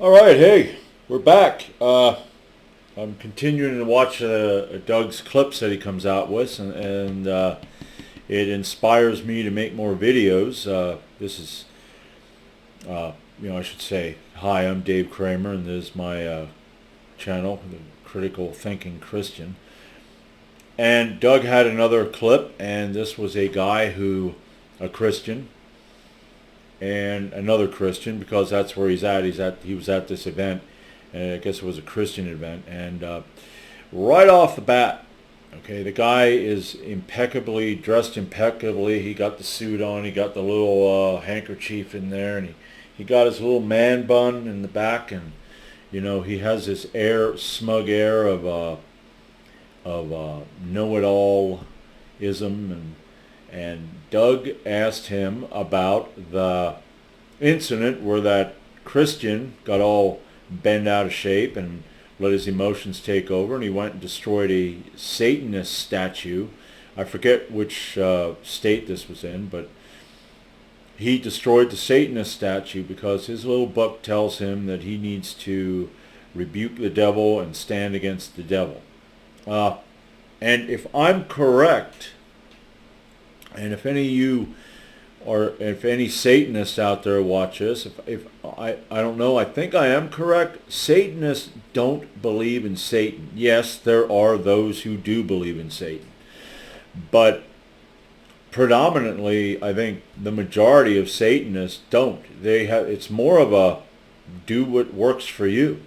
All right, hey, we're back. I'm continuing to watch Doug's clips that he comes out with, and it inspires me to make more videos. This is, I should say, hi, I'm Dave Kramer, and this is my channel, The Critical Thinking Christian. And Doug had another clip, and this was a guy a Christian, and another Christian, because that's where he's at. He was at this event, and I guess it was a Christian event, and right off the bat, okay, the guy is dressed impeccably. He got the suit on, he got the little handkerchief in there, and he got his little man bun in the back, and he has this smug air of know-it-all-ism, and Doug asked him about the incident where that Christian got all bent out of shape and let his emotions take over, and he went and destroyed a Satanist statue. I forget which state this was in, but he destroyed the Satanist statue because his little book tells him that he needs to rebuke the devil and stand against the devil. And if I'm correct, and if any of you, or if any Satanists out there watch this, if I don't know, I think I am correct. Satanists don't believe in Satan. Yes, there are those who do believe in Satan, but predominantly, I think the majority of Satanists don't. It's more of a do what works for you.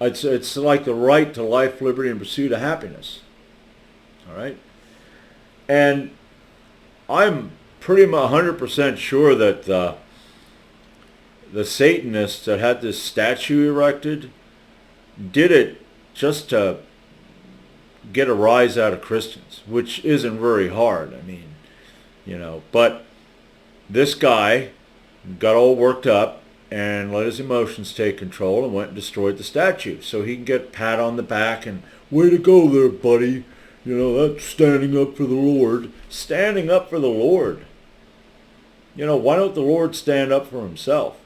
It's like the right to life, liberty, and pursuit of happiness. All right, and I'm pretty much 100% sure that the Satanists that had this statue erected did it just to get a rise out of Christians, which isn't very hard. I mean, but this guy got all worked up and let his emotions take control and went and destroyed the statue so he can get a pat on the back and, way to go there, buddy. That's standing up for the Lord. Standing up for the Lord. Why don't the Lord stand up for himself?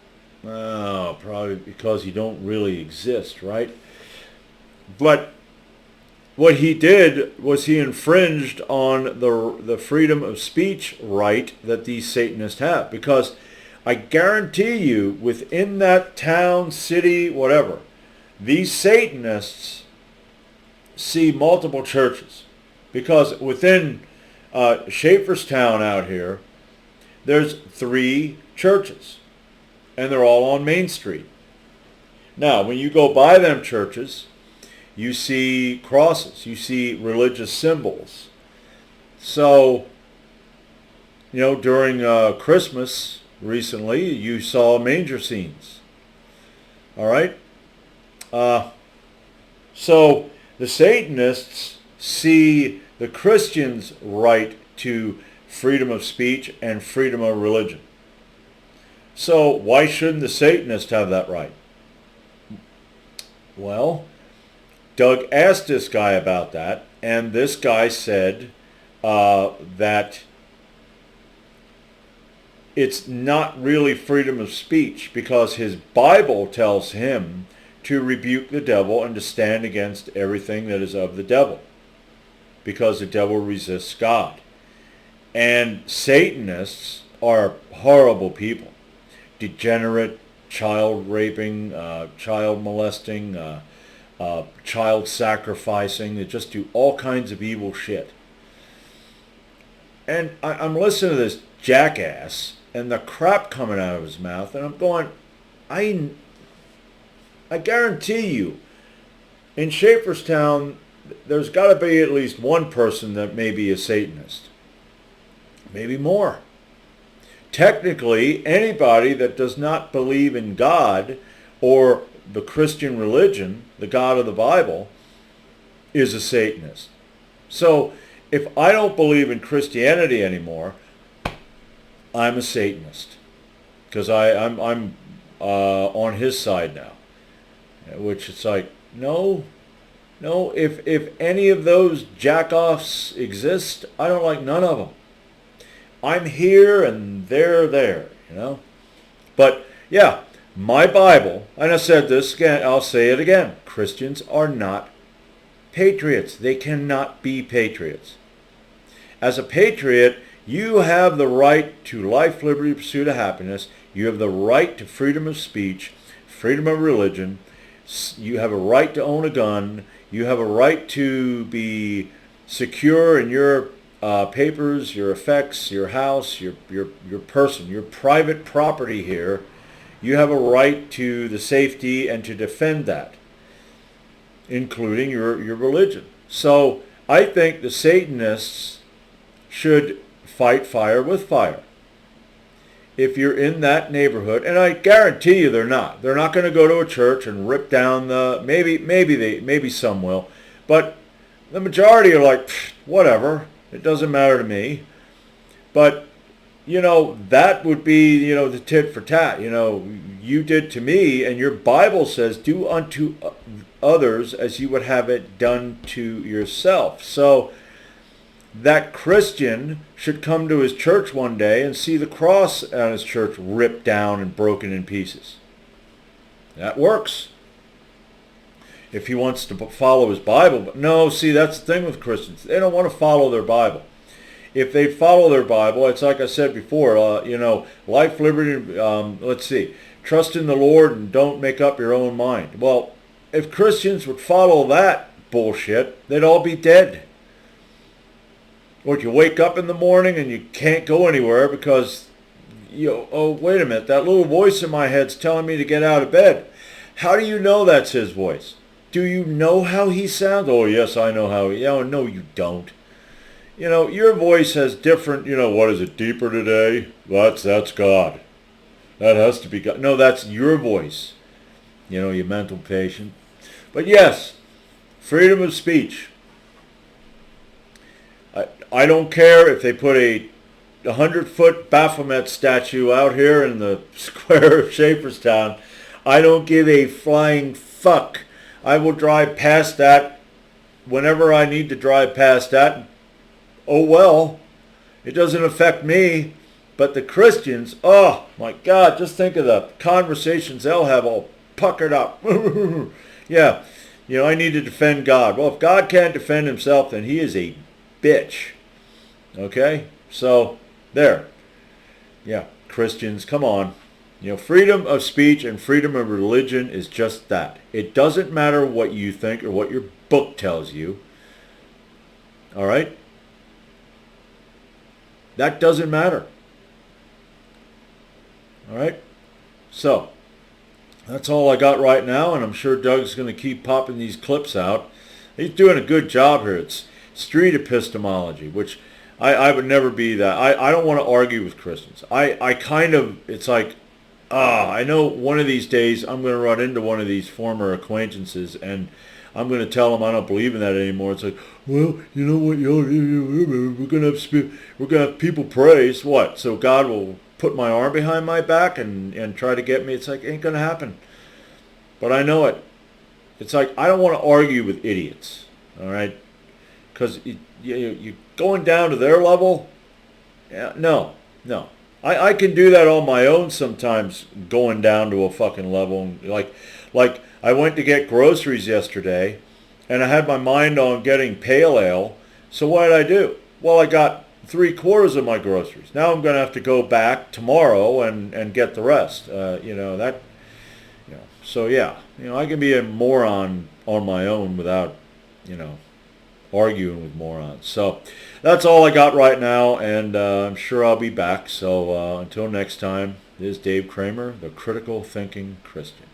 Oh, probably because you don't really exist, right? But what he did was he infringed on the freedom of speech right that these Satanists have. Because I guarantee you, within that town, city, whatever, these Satanists see multiple churches. Because within Schaeferstown out here, there's 3 churches, and they're all on Main Street. Now, when you go by them churches, you see crosses, you see religious symbols. So, during Christmas recently, you saw manger scenes. All right? So, the Satanists see the Christians' right to freedom of speech and freedom of religion. So why shouldn't the Satanists have that right? Well, Doug asked this guy about that, and this guy said that it's not really freedom of speech because his Bible tells him to rebuke the devil and to stand against everything that is of the devil, because the devil resists God. And Satanists are horrible people. Degenerate, child raping, child molesting, child sacrificing. They just do all kinds of evil shit. And I'm listening to this jackass and the crap coming out of his mouth, and I'm going, I guarantee you, in Schaeferstown, there's got to be at least one person that may be a Satanist. Maybe more. Technically, anybody that does not believe in God or the Christian religion, the God of the Bible, is a Satanist. So, if I don't believe in Christianity anymore, I'm a Satanist. Because I'm on his side now. Which it's like, no, if any of those jack-offs exist, I don't like none of them. I'm here and they're there, But yeah, My Bible, and I said this again, I'll say it again, Christians are not patriots. They cannot be patriots. As a patriot, you have the right to life, liberty, pursuit of happiness. You have the right to freedom of speech, freedom of religion. You have a right to own a gun. You have a right to be secure in your papers, your effects, your house, your person, your private property here. You have a right to the safety and to defend that, including your religion. So I think the Satanists should fight fire with fire. If you're in that neighborhood, and I guarantee you they're not going to go to a church and rip down the, maybe some will, but the majority are like, whatever, it doesn't matter to me. But that would be, the tit for tat. You did to me, and your Bible says, do unto others as you would have it done to yourself. So that Christian should come to his church one day and see the cross on his church ripped down and broken in pieces. That works. If he wants to follow his Bible. But no, see, that's the thing with Christians. They don't want to follow their Bible. If they follow their Bible, it's like I said before, life, liberty, trust in the Lord and don't make up your own mind. Well, if Christians would follow that bullshit, they'd all be dead. Or you wake up in the morning and you can't go anywhere because, oh, wait a minute, that little voice in my head's telling me to get out of bed. How do you know that's his voice? Do you know how he sounds? Oh, yes, I know how he... Oh, no, you don't. Your voice has different, what is it, deeper today? That's God. That has to be God. No, that's your voice. You mental patient. But yes, freedom of speech. I don't care if they put a 100-foot Baphomet statue out here in the square of Schaeferstown. I don't give a flying fuck. I will drive past that whenever I need to drive past that. Oh well, it doesn't affect me. But the Christians, oh my God, just think of the conversations they'll have all puckered up. Yeah, I need to defend God. Well, if God can't defend himself, then he is a bitch. Okay? So, there. Yeah, Christians, come on. Freedom of speech and freedom of religion is just that. It doesn't matter what you think or what your book tells you. All right? That doesn't matter. All right? So, that's all I got right now, and I'm sure Doug's going to keep popping these clips out. He's doing a good job here. It's street epistemology, which I would never be that. I don't want to argue with Christians. I kind of, it's like, I know one of these days I'm going to run into one of these former acquaintances, and I'm going to tell them I don't believe in that anymore. It's like, well, you know what, we're going to have people praise. What? So God will put my arm behind my back and try to get me? It's like, ain't going to happen. But I know it. It's like, I don't want to argue with idiots, all right? Because you're going down to their level. Yeah, no. I can do that on my own sometimes, going down to a fucking level. Like I went to get groceries yesterday, and I had my mind on getting pale ale. So what did I do? Well, I got 3/4 of my groceries. Now I'm going to have to go back tomorrow and get the rest. So yeah, I can be a moron on my own without, arguing with morons. So that's all I got right now, and I'm sure I'll be back. So until next time, this is Dave Kramer, the Critical Thinking Christian.